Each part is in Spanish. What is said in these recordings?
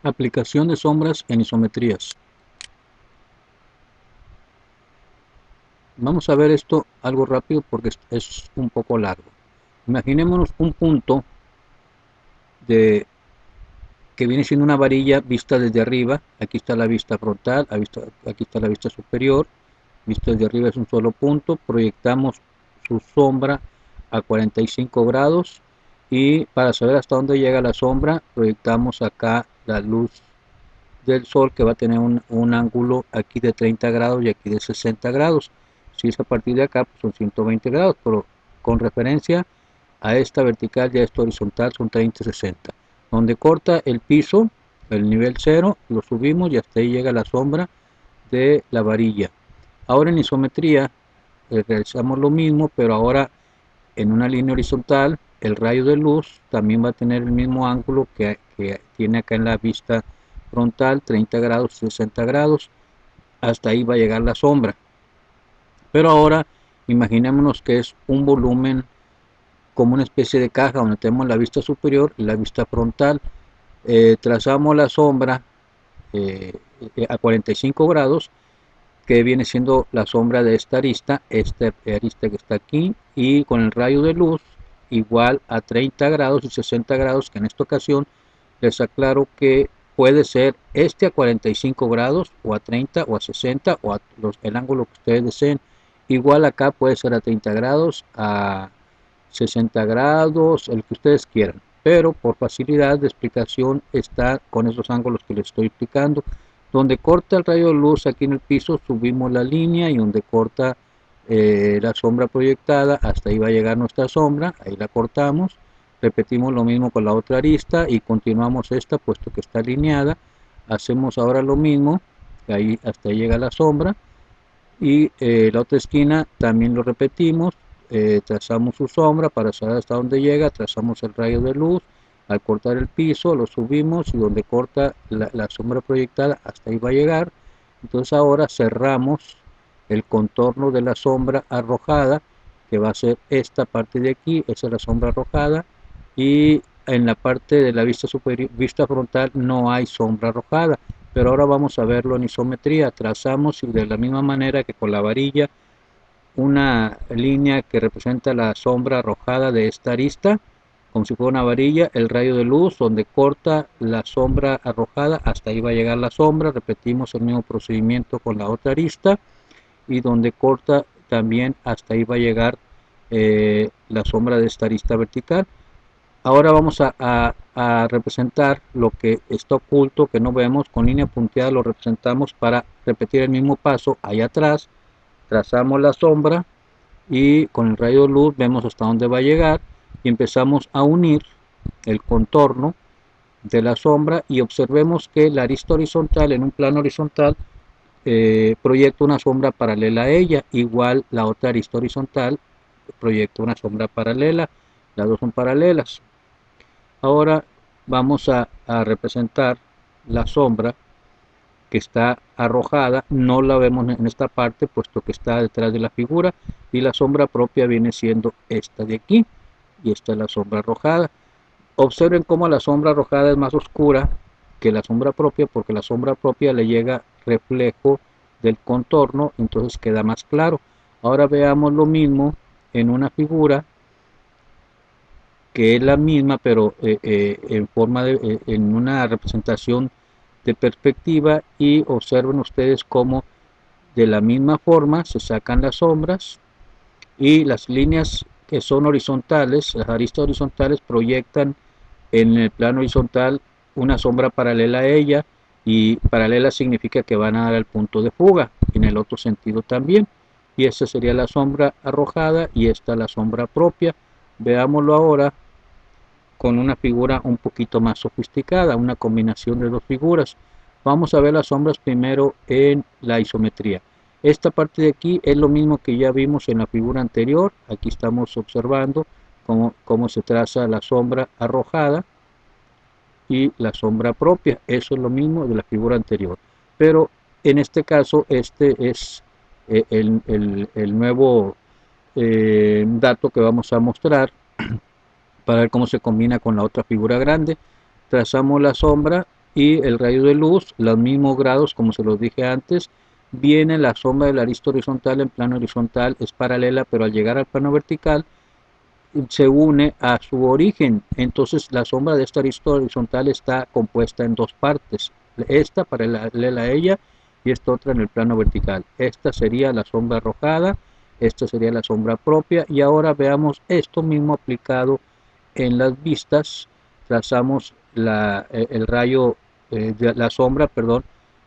Aplicación de sombras en isometrías. Vamos a ver esto algo rápido porque es un poco largo. Imaginémonos un punto de, que viene siendo una varilla vista desde arriba. Aquí está la vista frontal, aquí está la vista superior. Vista desde arriba es un solo punto. Proyectamos su sombra a 45 grados y para saber hasta dónde llega la sombra proyectamos acá la luz del sol, que va a tener un ángulo aquí de 30 grados y aquí de 60 grados. Si es a partir de acá, pues son 120 grados, pero con referencia a esta vertical y a esta horizontal son 30 y 60. Donde corta el piso, el nivel cero, lo subimos y hasta ahí llega la sombra de la varilla. Ahora en isometría realizamos lo mismo, pero ahora en una línea horizontal el rayo de luz también va a tener el mismo ángulo que tiene acá en la vista frontal, 30 grados, 60 grados, hasta ahí va a llegar la sombra. Pero ahora imaginémonos que es un volumen como una especie de caja donde tenemos la vista superior y la vista frontal. Trazamos la sombra a 45 grados, que viene siendo la sombra de esta arista que está aquí, y con el rayo de luz igual a 30 grados y 60 grados, que en esta ocasión les aclaro que puede ser este a 45 grados o a 30 o a 60 o el ángulo que ustedes deseen. Igual acá puede ser a 30 grados, a 60 grados, el que ustedes quieran, pero por facilidad de explicación está con esos ángulos que les estoy explicando. Donde corta el rayo de luz aquí en el piso subimos la línea, y donde corta la sombra proyectada, hasta ahí va a llegar nuestra sombra, ahí la cortamos. Repetimos lo mismo con la otra arista y continuamos esta puesto que está alineada. Hacemos ahora lo mismo, ahí hasta ahí llega la sombra, y la otra esquina también lo repetimos. Trazamos su sombra para saber hasta dónde llega, trazamos el rayo de luz, al cortar el piso lo subimos y donde corta la sombra proyectada hasta ahí va a llegar. Entonces ahora cerramos el contorno de la sombra arrojada, que va a ser esta parte de aquí, esa es la sombra arrojada, y en la parte de la vista superior, vista frontal, no hay sombra arrojada. Pero ahora vamos a verlo en isometría. Trazamos, y de la misma manera que con la varilla, una línea que representa la sombra arrojada de esta arista, como si fuera una varilla, el rayo de luz donde corta la sombra arrojada, hasta ahí va a llegar la sombra. Repetimos el mismo procedimiento con la otra arista, y donde corta también hasta ahí va a llegar la sombra de esta arista vertical. Ahora vamos a representar lo que está oculto, que no vemos. Con línea punteada lo representamos para repetir el mismo paso allá atrás. Trazamos la sombra y con el rayo de luz vemos hasta dónde va a llegar, y empezamos a unir el contorno de la sombra, y observemos que la arista horizontal, en un plano horizontal, proyecta una sombra paralela a ella. Igual la otra arista horizontal proyecta una sombra paralela, las dos son paralelas. Ahora vamos a representar la sombra que está arrojada. No la vemos en esta parte puesto que está detrás de la figura, y la sombra propia viene siendo esta de aquí, y esta es la sombra arrojada. Observen cómo la sombra arrojada es más oscura que la sombra propia, porque la sombra propia le llega reflejo del contorno, entonces queda más claro. Ahora veamos lo mismo en una figura que es la misma, pero en una representación de perspectiva, y observen ustedes cómo de la misma forma se sacan las sombras, y las líneas que son horizontales, las aristas horizontales, proyectan en el plano horizontal una sombra paralela a ella, y paralela significa que van a dar al punto de fuga, en el otro sentido también. Y esa sería la sombra arrojada y esta la sombra propia. Veámoslo ahora con una figura un poquito más sofisticada, una combinación de dos figuras. Vamos a ver las sombras primero en la isometría. Esta parte de aquí es lo mismo que ya vimos en la figura anterior. Aquí estamos observando cómo se traza la sombra arrojada y la sombra propia. Eso es lo mismo de la figura anterior, pero en este caso este es el nuevo dato que vamos a mostrar para ver cómo se combina con la otra figura grande. Trazamos la sombra y el rayo de luz, los mismos grados como se los dije antes. Viene la sombra de la arista horizontal en plano horizontal, es paralela, pero al llegar al plano vertical se une a su origen. Entonces la sombra de esta arista horizontal está compuesta en dos partes, esta paralela a ella y esta otra en el plano vertical. Esta sería la sombra arrojada, esta sería la sombra propia, y ahora veamos esto mismo aplicado en las vistas. Trazamos el rayo de la sombra, perdón,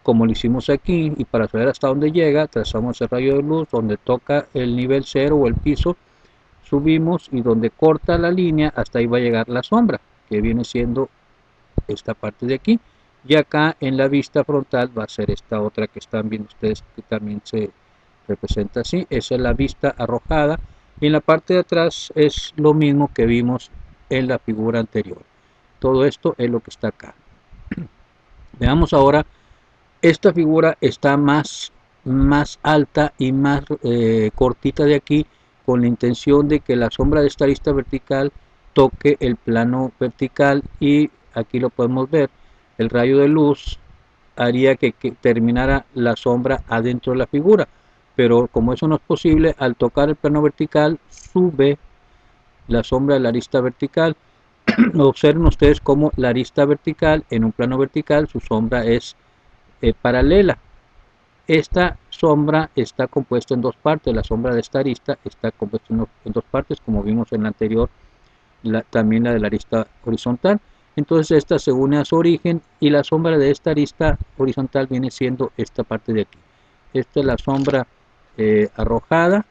como lo hicimos aquí, y para saber hasta dónde llega trazamos el rayo de luz donde toca el nivel 0 o el piso, subimos, y donde corta la línea hasta ahí va a llegar la sombra, que viene siendo esta parte de aquí. Y acá en la vista frontal va a ser esta otra que están viendo ustedes, que también se representa así. Esa es la vista arrojada, y en la parte de atrás es lo mismo que vimos en la figura anterior. Todo esto es lo que está acá. Veamos ahora, esta figura está más alta y más cortita de aquí, con la intención de que la sombra de esta arista vertical toque el plano vertical, y aquí lo podemos ver, el rayo de luz haría que terminara la sombra adentro de la figura, pero como eso no es posible, al tocar el plano vertical sube la sombra de la arista vertical. Observen ustedes cómo la arista vertical, en un plano vertical, su sombra es paralela. Esta sombra está compuesta en dos partes, la sombra de esta arista está compuesta en dos partes, como vimos en la anterior, también la de la arista horizontal. Entonces esta se une a su origen, y la sombra de esta arista horizontal viene siendo esta parte de aquí. Esta es la sombra arrojada,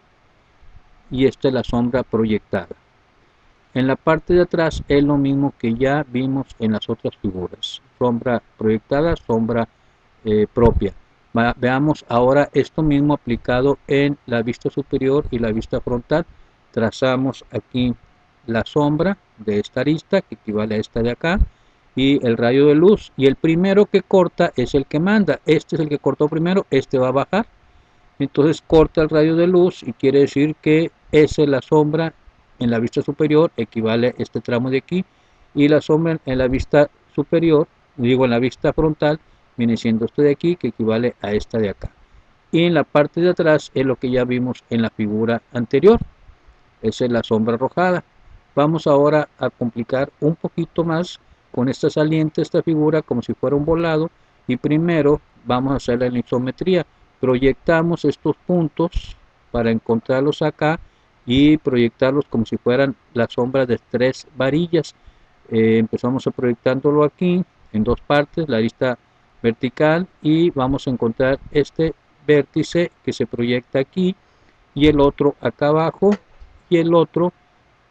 y esta es la sombra proyectada. En la parte de atrás es lo mismo que ya vimos en las otras figuras, sombra proyectada, sombra propia. Veamos ahora esto mismo aplicado en la vista superior y la vista frontal. Trazamos aquí la sombra de esta arista, que equivale a esta de acá, y el rayo de luz, y el primero que corta es el que manda. Este es el que cortó primero, este va a bajar, entonces corta el rayo de luz, y quiere decir que esa es la sombra en la vista superior, equivale a este tramo de aquí, y la sombra en la vista superior, digo en la vista frontal, viene siendo este de aquí, que equivale a esta de acá. Y en la parte de atrás es lo que ya vimos en la figura anterior, esa es la sombra arrojada. Vamos ahora a complicar un poquito más con esta saliente, esta figura, como si fuera un volado, y primero vamos a hacer la isometría. Proyectamos estos puntos para encontrarlos acá, y proyectarlos como si fueran la sombra de tres varillas. Empezamos a proyectándolo aquí en dos partes, la arista vertical, y vamos a encontrar este vértice que se proyecta aquí, y el otro acá abajo, y el otro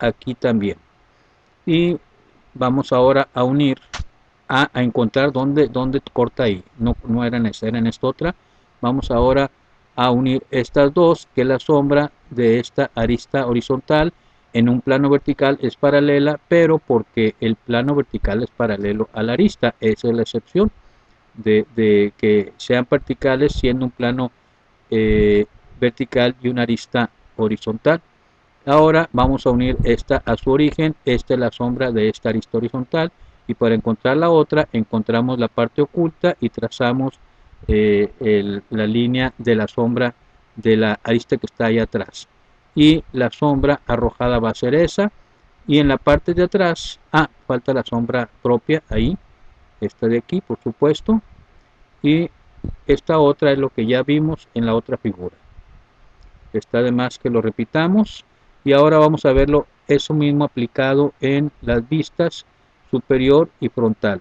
aquí también. Y vamos ahora a unir, a encontrar dónde corta ahí. No era en esta, era en esta otra. Vamos ahora a unir estas dos, que la sombra de esta arista horizontal en un plano vertical es paralela, pero porque el plano vertical es paralelo a la arista. Esa es la excepción de que sean verticales siendo un plano vertical y una arista horizontal. Ahora vamos a unir esta a su origen, esta es la sombra de esta arista horizontal, y para encontrar la otra encontramos la parte oculta y trazamos la línea de la sombra de la arista que está ahí atrás, y la sombra arrojada va a ser esa. Y en la parte de atrás, falta la sombra propia ahí, esta de aquí por supuesto, y esta otra es lo que ya vimos en la otra figura. Está de más que lo repitamos, y ahora vamos a verlo eso mismo aplicado en las vistas superior y frontal.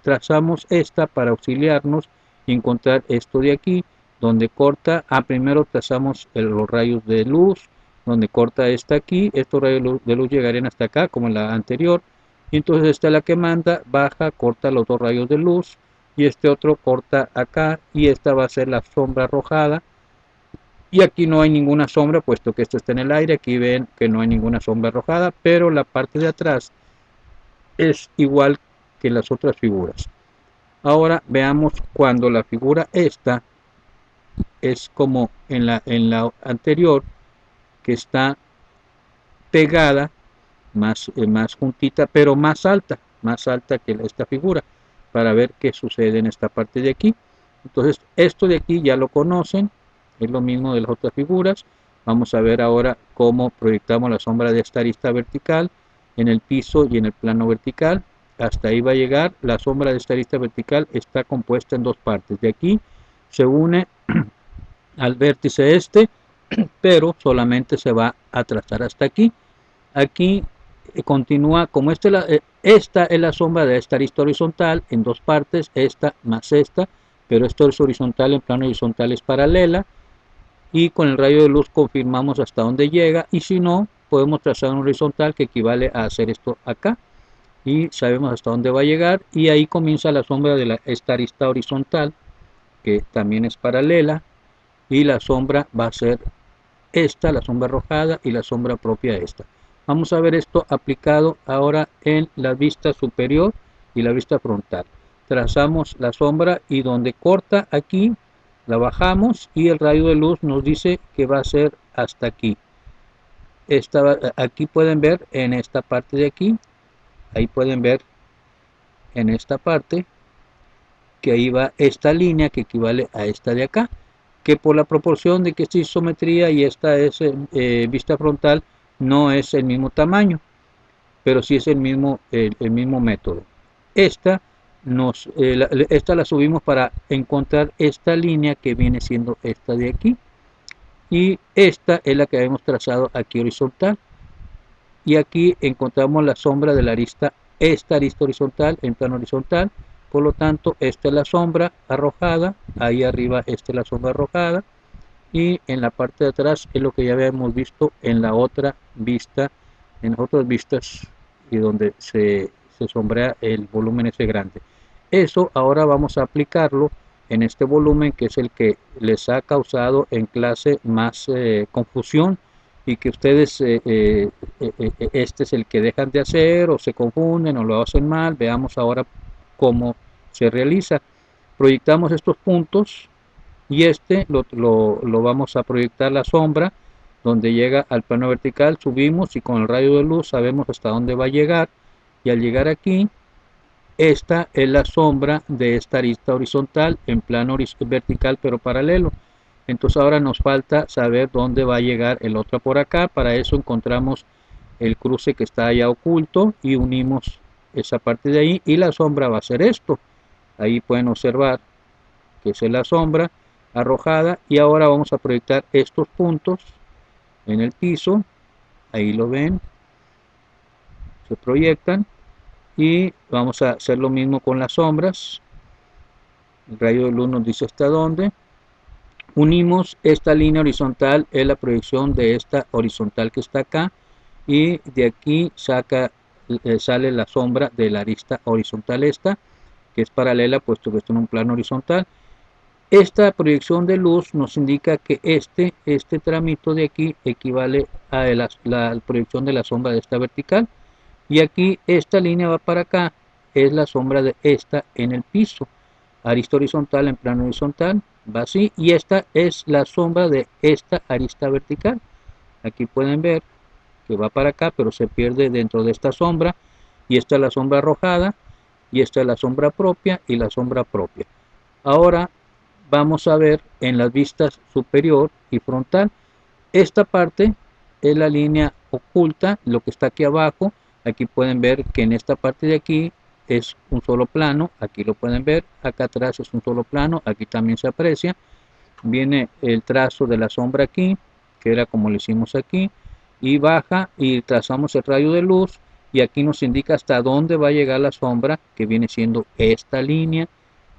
Trazamos esta para auxiliarnos y encontrar esto de aquí, donde corta. Primero trazamos los rayos de luz, donde corta esta aquí. Estos rayos de luz llegarían hasta acá, como en la anterior, y entonces esta es la que manda, baja, corta los dos rayos de luz, y este otro corta acá, y esta va a ser la sombra arrojada. Y aquí no hay ninguna sombra, puesto que esto está en el aire. Aquí ven que no hay ninguna sombra arrojada, pero la parte de atrás es igual que las otras figuras. Ahora veamos cuando la figura esta es como en la anterior, que está pegada, más juntita, pero más alta que esta figura. para ver qué sucede en esta parte de aquí. Entonces esto de aquí ya lo conocen, es lo mismo de las otras figuras. Vamos a ver ahora cómo proyectamos la sombra de esta arista vertical en el piso y en el plano vertical. Hasta ahí va a llegar. La sombra de esta arista vertical está compuesta en dos partes. De aquí se une al vértice este, pero solamente se va a trazar hasta aquí. Aquí continúa, como esta es la sombra de esta arista horizontal en dos partes, esta más esta, pero esto es horizontal, en plano horizontal es paralela, y con el rayo de luz confirmamos hasta dónde llega, y si no, podemos trazar un horizontal que equivale a hacer esto acá, y sabemos hasta dónde va a llegar, y ahí comienza la sombra de esta arista horizontal, que también es paralela, y la sombra va a ser esta, la sombra arrojada, y la sombra propia esta. Vamos a ver esto aplicado ahora en la vista superior y la vista frontal. Trazamos la sombra y donde corta aquí, la bajamos y el rayo de luz nos dice que va a ser hasta aquí. Aquí pueden ver en esta parte de aquí, ahí pueden ver en esta parte que ahí va esta línea que equivale a esta de acá, que por la proporción de que esta isometría y esta es vista frontal, no es el mismo tamaño, pero sí es el mismo método. Esta la subimos para encontrar esta línea que viene siendo esta de aquí, y esta es la que hemos trazado aquí horizontal, y aquí encontramos la sombra de la arista, esta arista horizontal en plano horizontal. Por lo tanto, esta es la sombra arrojada, ahí arriba esta es la sombra arrojada, y en la parte de atrás es lo que ya habíamos visto en la otra vista, en las otras vistas, y donde se sombrea el volumen ese grande. Eso ahora vamos a aplicarlo en este volumen, que es el que les ha causado en clase más confusión, y que ustedes este es el que dejan de hacer o se confunden o lo hacen mal. Veamos ahora cómo se realiza. Proyectamos estos puntos y lo vamos a proyectar la sombra donde llega al plano vertical. Subimos y con el rayo de luz sabemos hasta dónde va a llegar, y al llegar aquí, esta es la sombra de esta arista horizontal en plano vertical pero paralelo. Entonces ahora nos falta saber dónde va a llegar el otro por acá. Para eso encontramos el cruce que está allá oculto y unimos esa parte de ahí, y la sombra va a ser esto. Ahí pueden observar que es la sombra arrojada, y ahora vamos a proyectar estos puntos en el piso. Ahí lo ven, se proyectan, y vamos a hacer lo mismo con las sombras. El rayo de luz nos dice hasta dónde. Unimos esta línea horizontal, es la proyección de esta horizontal que está acá, y de aquí sale la sombra de la arista horizontal esta, que es paralela puesto que está en un plano horizontal. Esta proyección de luz nos indica que este tramito de aquí equivale a la proyección de la sombra de esta vertical, y aquí esta línea va para acá, es la sombra de esta en el piso. Arista horizontal en plano horizontal, va así, y esta es la sombra de esta arista vertical. Aquí pueden ver que va para acá, pero se pierde dentro de esta sombra, y esta es la sombra arrojada, y esta es la sombra propia y la sombra propia. Ahora vamos a ver en las vistas superior y frontal. Esta parte es la línea oculta, lo que está aquí abajo. Aquí pueden ver que en esta parte de aquí es un solo plano, aquí lo pueden ver, acá atrás es un solo plano, aquí también se aprecia. Viene el trazo de la sombra aquí, que era como lo hicimos aquí, y baja y trazamos el rayo de luz, y aquí nos indica hasta dónde va a llegar la sombra, que viene siendo esta línea,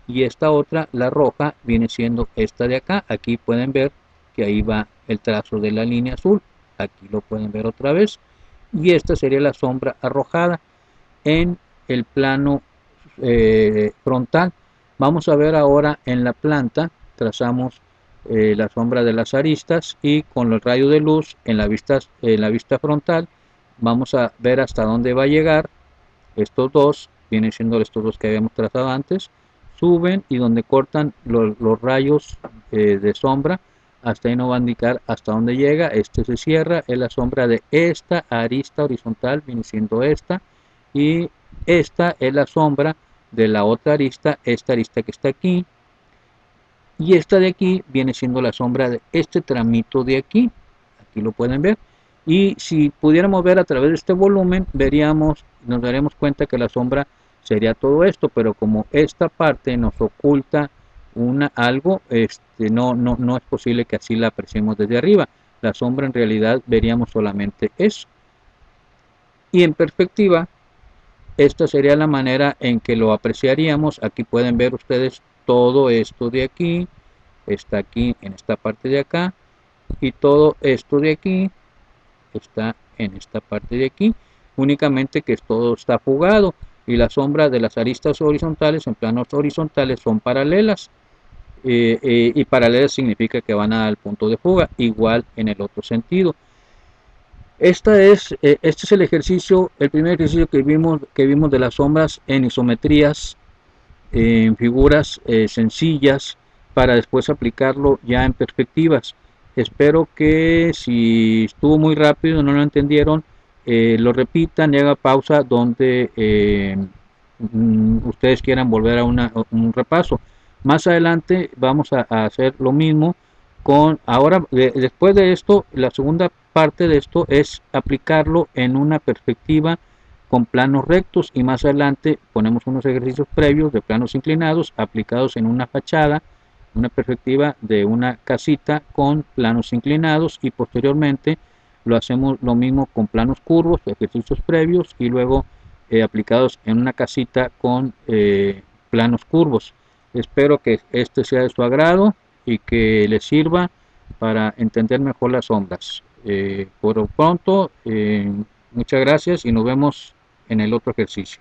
y esta otra, la roja, viene siendo esta de acá. Aquí pueden ver que ahí va el trazo de la línea azul, aquí lo pueden ver otra vez, y esta sería la sombra arrojada en el plano frontal. Vamos a ver ahora en la planta, trazamos la sombra de las aristas, y con el rayo de luz en la vista frontal vamos a ver hasta dónde va a llegar. Estos dos vienen siendo estos dos que habíamos trazado antes, suben, y donde cortan los rayos de sombra, hasta ahí nos va a indicar hasta dónde llega. Este se cierra, es la sombra de esta arista horizontal, viene siendo esta, y esta es la sombra de la otra arista, esta arista que está aquí, y esta de aquí viene siendo la sombra de este tramito de aquí. Aquí lo pueden ver. Y si pudiéramos ver a través de este volumen, nos daríamos cuenta que la sombra sería todo esto, pero como esta parte nos oculta algo, no es posible que así la apreciemos desde arriba. La sombra en realidad veríamos solamente eso. Y en perspectiva, esta sería la manera en que lo apreciaríamos. Aquí pueden ver ustedes todo esto de aquí, está aquí en esta parte de acá, y todo esto de aquí está en esta parte de aquí, únicamente que todo está fugado y las sombras de las aristas horizontales en planos horizontales son paralelas, y paralelas significa que van al punto de fuga, igual en el otro sentido. Este es el ejercicio, el primer ejercicio que vimos de las sombras en isometrías, en figuras sencillas, para después aplicarlo ya en perspectivas. Espero que si estuvo muy rápido, no lo entendieron, lo repitan y haga pausa donde ustedes quieran volver a un repaso. Más adelante vamos a hacer lo mismo después de esto, la segunda parte de esto es aplicarlo en una perspectiva con planos rectos, y más adelante ponemos unos ejercicios previos de planos inclinados aplicados en una fachada, una perspectiva de una casita con planos inclinados, y posteriormente lo hacemos lo mismo con planos curvos, ejercicios previos, y luego aplicados en una casita con planos curvos. Espero que este sea de su agrado y que les sirva para entender mejor las sombras. Por lo pronto, muchas gracias y nos vemos en el otro ejercicio.